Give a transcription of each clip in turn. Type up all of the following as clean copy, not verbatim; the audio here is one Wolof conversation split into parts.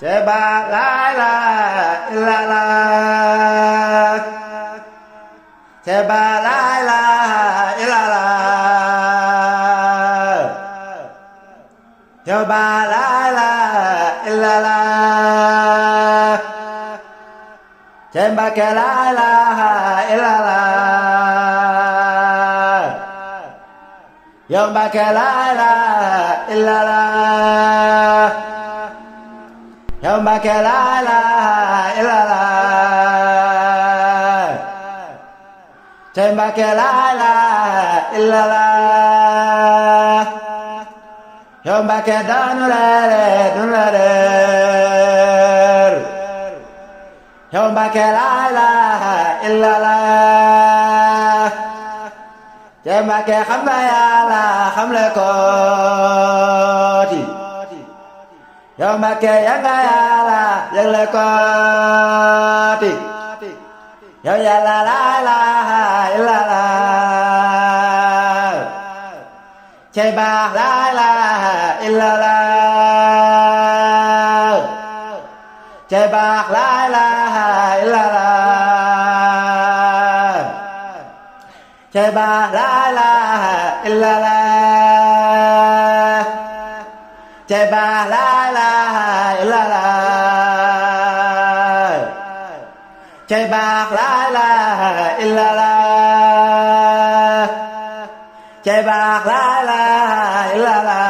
Jeba la ilaha illallah. Jeba la ilaha illallah. Jeba la ilaha illallah. Jeba ke la ilaha illallah. Jeba ke la ilaha illallah. Yow Mbàkke laa ilaaha illallaah. Tey Mbàkke laa ilaaha illallaah. Yow Mbàkke daanu leer. Yow Mbàkke laa ilaaha illallaah. Tey Mbàkke xam nga Yàlla xamle ko ti. Yow Mbàkke yàgga Yàlla yëgle ko ti. Yow Yàlla laa ilaaha illallah. Cey baax laa ilaaha illallah. Cey baax laa ilaaha illallah. Cey baax laa ilaaha illallah. Cey baax laa ilaaha illallah. Cey baax laa ilaaha illallah. Cey baax laa ilaaha illallah.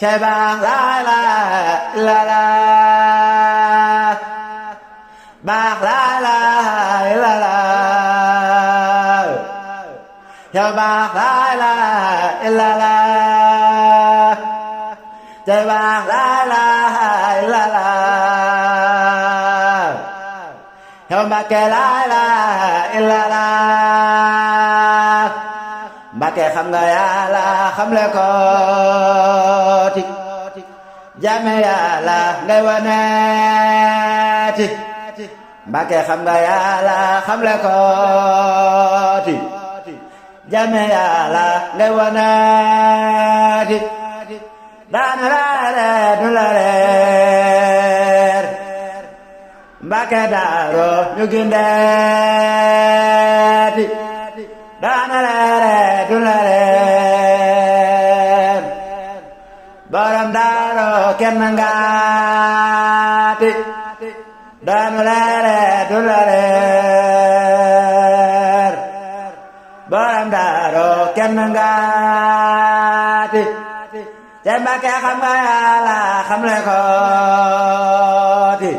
Cey baax laa ilaaha illallah. Baax laa ilaaha illallah. Yow baax laa ilaaha illallah. Cey baax laa ilaaha illallah. Yow Mbàkke laa ilaaha illallah. Mbàkke xam nga Yàlla xamle ko ti. Jaame Yàlla ngay wane ti. Mbàkke xam nga Yàlla xamle ko ti. Jaame Yàlla ngay wane ti. Daanu leer du leer. Mbàkke Daaru ñu gindeeti. Daanu leer du leer. Borom Daaru kenn ngaati. Daanu leer du leer. Borom Daaru kenn ngaati. Cey Mbàkke xam nga Yàlla xamle ko ti.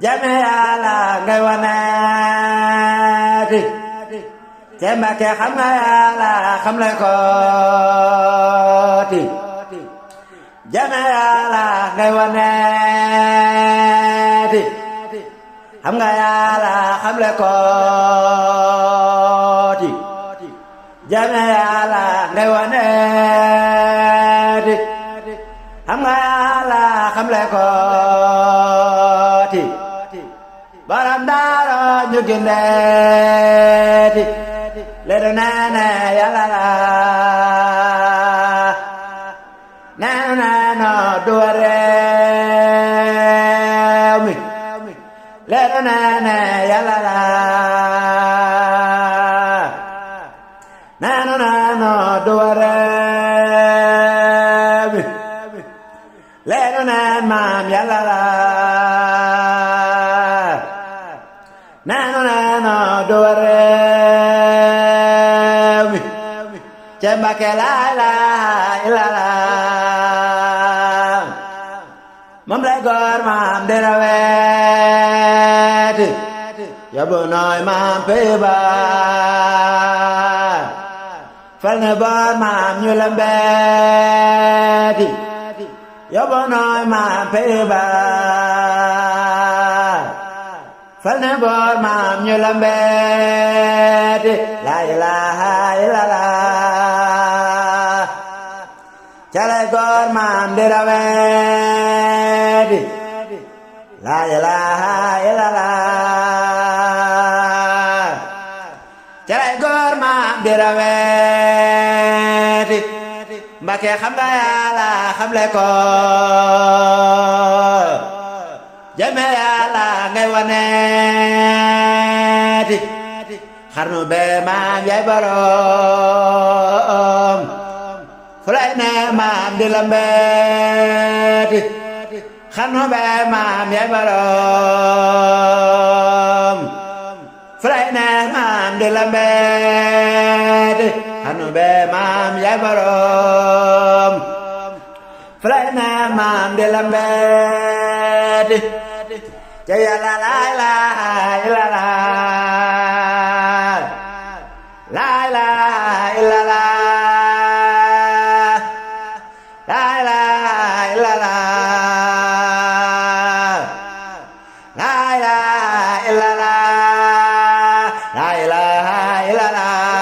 Jaame Yàlla ngay wane ti. Cey Mbàkke xam nga Yàlla xamle ko ti. Jaame Yàlla ngay wane ti. Xam nga Yàlla xamle ko ti. Jaame Yàlla ngay wane ti. Xam nga Yàlla xamle ko ti. Borom Daaru ñu gindeeti. Leeru neene Yàlla la. Neenu neeno duwa réew mi. Leeru neene Yàlla la. Neenu neeno duwa réew mi. Leeru neen maam Yàlla la. Neenu neeno duwa réew mi. Cey Mbàkke laa ilaaha illallah. Moom lay góor maam di raweeti. Yóbbu nooy maam pey ba. Fal ne boor maam ñu lembeeti. Yóbbu nooy maam pey ba. Fal ne boor maam ñu lembeeti. Laa ilaaha illallah. Calay góor maam di raweeti. Laa ilaaha illallah. Calay góor maam di raweeti. Mbàkke xam nga Yàlla xamle ko jëme Yàlla ngay waneeti xarnu bee maam yaay borom fu lay ne maam di lambeeti xarnu bee maam yaay borom fu lay ne maam di lambeeti xarnu bee maam yaay borom fu lay ne maam di lambeeti ca Yàlla laa ilaaha illallaah laa ilaaha illallaah laa ilaaha illallaah laa ilaaha illallaah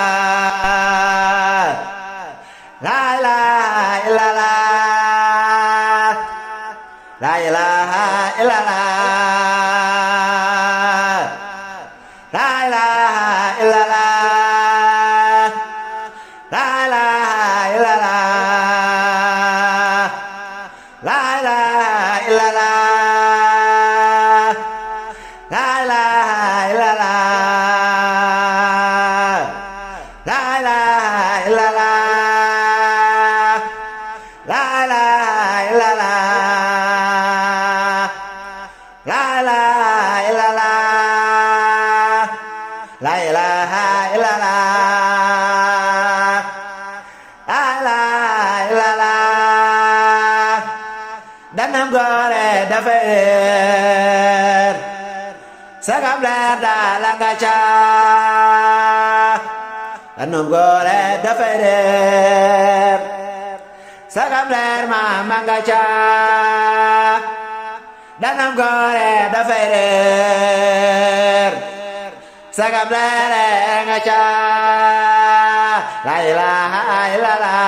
laa ilaaha illallaah laa ilaaha illallaah laa ilaaha illallaah danam gore dafa réer sagam leer daal nga ca danam gore dafa réer sagam leer ma nga ca danam gore dafa réer sagam leer nga ca la ilaha illallah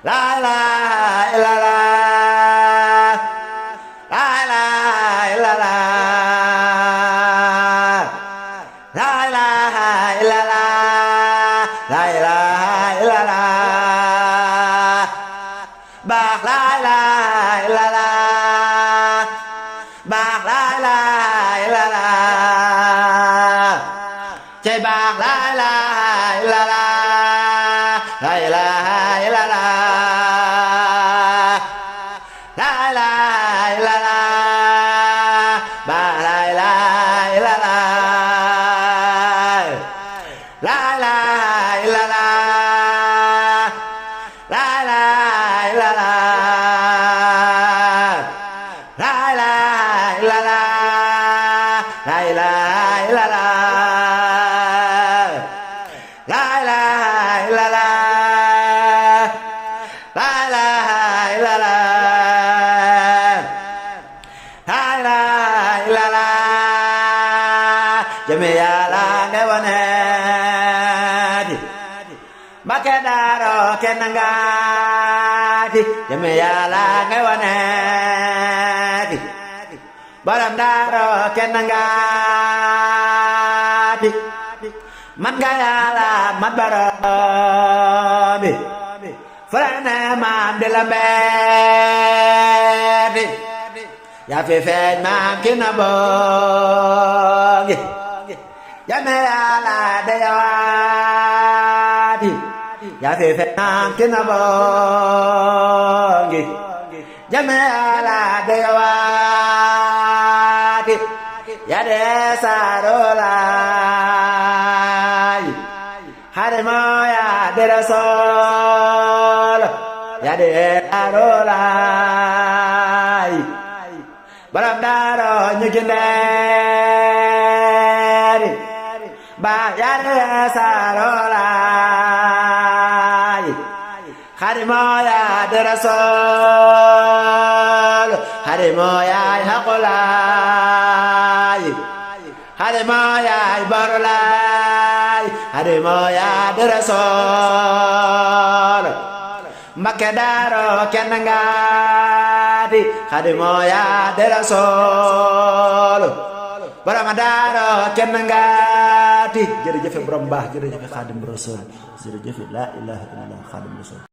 la ilaha illallah la ilaha illallah la ilaha illallah la ilaha illallah baax la ilaha illallah baax la ilaha illallah cey baax la ilaha illallah la ilaha illallah jëme Yàlla ngay waneeti Mbàkke daaro kenn ngaati jëme Yàlla ngay waneeti borom daaro kenn ngaati man nga Yàlla man boromi furane maam di la mbeeti yaa fi feeñ maam ki na bongi jëme Yàlla dayawaati yaa fi feeñ maam ki na bongi jëme Yàlla dayawaati yaa de saarolaay harimo yaa de rasool yaa de saarolaay borom daaro ñu gindeeri ba yaa de saarolaay harimo yaa de rasool harimo yaay haqulaay harimo yaay borolaay harimo yaa de rasool Mbàkke daaro kenn ngaati harimo yaa de rasool borom daaro kenn ngaati naati jërëjëfe borom baax jërëjëfe xaadim rasul jërëjëfe laa ilaha illallah xaadim rasul